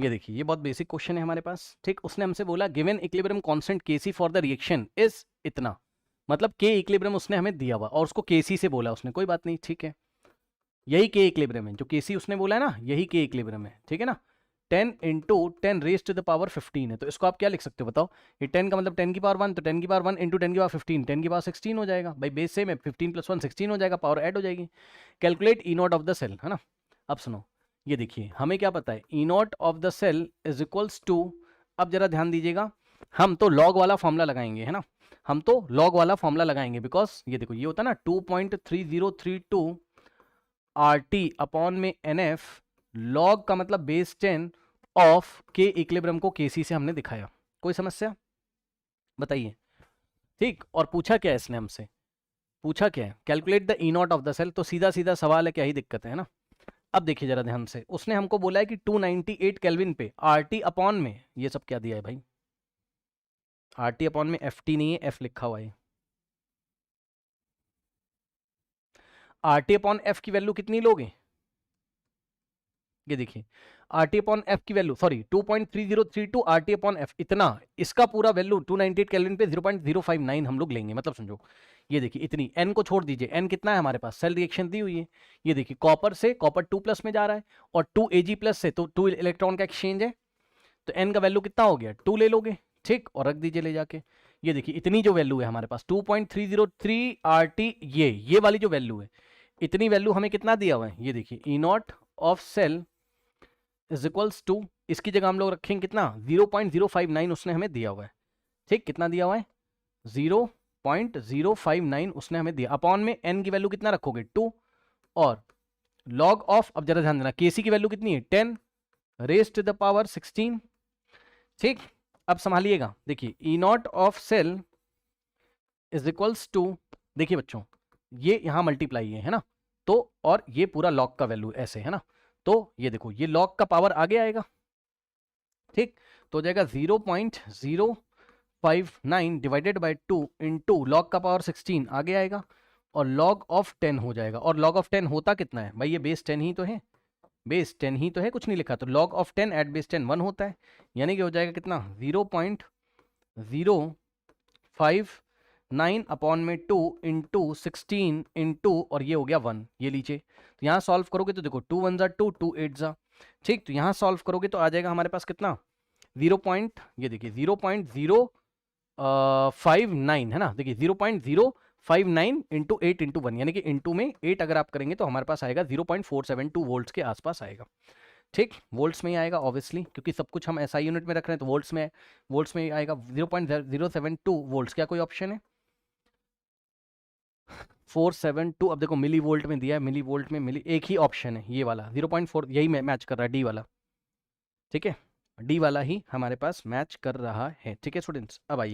ये देखिए ये बहुत बेसिक क्वेश्चन है हमारे पास, ठीक। उसने हमसे बोला given equilibrium constant KC for the reaction is इतना, मतलब के इक्विलिब्रियम उसने हमें दिया हुआ और उसको केसी से बोला उसने, कोई बात नहीं, ठीक है। यही के इक्विलिब्रियम है, जो केसी उसने बोला है ना, यही के इक्विलिब्रियम है, ठीक है ना। 10 into 10 raise to the power 15 है, तो इसको आप क्या लिख सकते हो बताओ। ये 10 का मतलब 10 की पावर 1, तो 10 की पावर 1 इंटू 10 की पावर 15, 10 की पावर 16 हो जाएगा भाई, बेस सेम है, 15 प्लस 1 16 हो जाएगा, पावर ऐड हो जाएगी। Calculate E not of the cell, है ना। अब सुनो, ये देखिए हमें क्या पता है, E not of the cell is equals to, अब जरा ध्यान दीजिएगा, हम तो लॉग वाला फॉर्मूला लगाएंगे, है ना, हम तो लॉग वाला फॉर्मूला लगाएंगे, बिकॉज ये देखो ये होता है ना 2.3032 आर टी अपॉन में एन एफ, लॉग का मतलब बेस 10 ऑफ के इक्विलिब्रियम को केसी से हमने दिखाया। कोई समस्या बताइए, ठीक। और पूछा क्या है इसने हमसे, पूछा क्या है, calculate the E not of the cell, तो सीधा सीधा सवाल है, क्या ही दिक्कत है ना। अब देखिए जरा ध्यान से, उसने हमको बोला है कि 298 केल्विन पे आर टी अपॉन में, ये सब क्या दिया है भाई, आर टी अपॉन में एफ टी नहीं है, एफ लिखा हुआ है। आर टी अपॉन एफ की वैल्यू कितनी लोगे, ये देखिए आर टी अपॉन एफ की value, sorry 2.3032 R T upon F, इतना, इसका पूरा वैल्यू 298 केल्विन पे 0.059 हम लोग लेंगे, मतलब समझो ये देखिए इतनी, एन को छोड़ दीजिए, एन कितना है हमारे पास, सेल रिएक्शन दी हुई है, ये देखिए कॉपर से कॉपर 2 प्लस में जा रहा है, और 2 एजी प्लस से तो 2 इलेक्ट्रॉन का एक्सचेंज है, तो एन का वैल्यू कितना हो गया, 2 ले लोगे, ठीक, और रख दीजिए ले जाके। ये देखिए इतनी जो वैल्यू है हमारे पास 2.303 आर टी, ये वाली जो वैल्यू है, इतनी वैल्यू हमें कितना दिया हुआ है, ये देखिए E not of cell is equals to, इसकी जगह हम लोग रखेंगे कितना 0.059 उसने हमें दिया हुआ है, ठीक, कितना दिया हुआ है 0.059 उसने हमें दिया, अपॉन में एन की वैल्यू कितना रखोगे 2, और लॉग ऑफ, अब जरा ध्यान देना, केसी की वैल्यू कितनी है 10 रेज टू द पावर 16, ठीक। अब संभालिएगा, देखिए E not of cell is equals to, देखिए बच्चों ये यहां मल्टीप्लाई है ना, तो और ये पूरा लॉग का वैल्यू ऐसे है ना, तो ये देखो ये लॉग का पावर आगे आएगा, ठीक, तो हो जाएगा 0.059 डिवाइडेड बाय 2 इंटू लॉग का पावर 16 आगे आएगा, और log ऑफ 10 हो जाएगा, और log ऑफ 10 होता कितना है भाई, ये बेस 10 ही तो है, बेस 10 ही तो है, कुछ नहीं लिखा, तो log ऑफ 10 एट बेस 10 1 होता है, यानी कि हो जाएगा कितना 0.059 अपॉन में 2 इंटू 16 इंटू, और ये हो गया 1, ये लीजिए, तो यहाँ सॉल्व करोगे तो देखो 2 1 जा 2, 2 8 जा, ठीक, तो यहाँ सॉल्व करोगे तो आ जाएगा हमारे पास कितना ये देखिए 0.059 है ना, देखिए 0.059 इंटू 8 इंटू 1, यानी कि इंटू में 8 अगर आप करेंगे तो हमारे पास आएगा 0.472 वोल्ट्स के आसपास आएगा, ठीक, वोल्ट्स में ही आएगा ऑब्वियसली, क्योंकि सब कुछ हम एसआई यूनिट में रख रहे हैं, तो वोल्ट्स में ही आएगा 0.072 वोल्ट्स, क्या कोई ऑप्शन है 472, अब देखो मिली वोल्ट में दिया है, मिली वोल्ट में मिली, एक ही ऑप्शन है ये वाला 0.4, यही मैच कर रहा है डी वाला, ठीक है, डी वाला ही हमारे पास मैच कर रहा है, ठीक है स्टूडेंट्स। अब आइए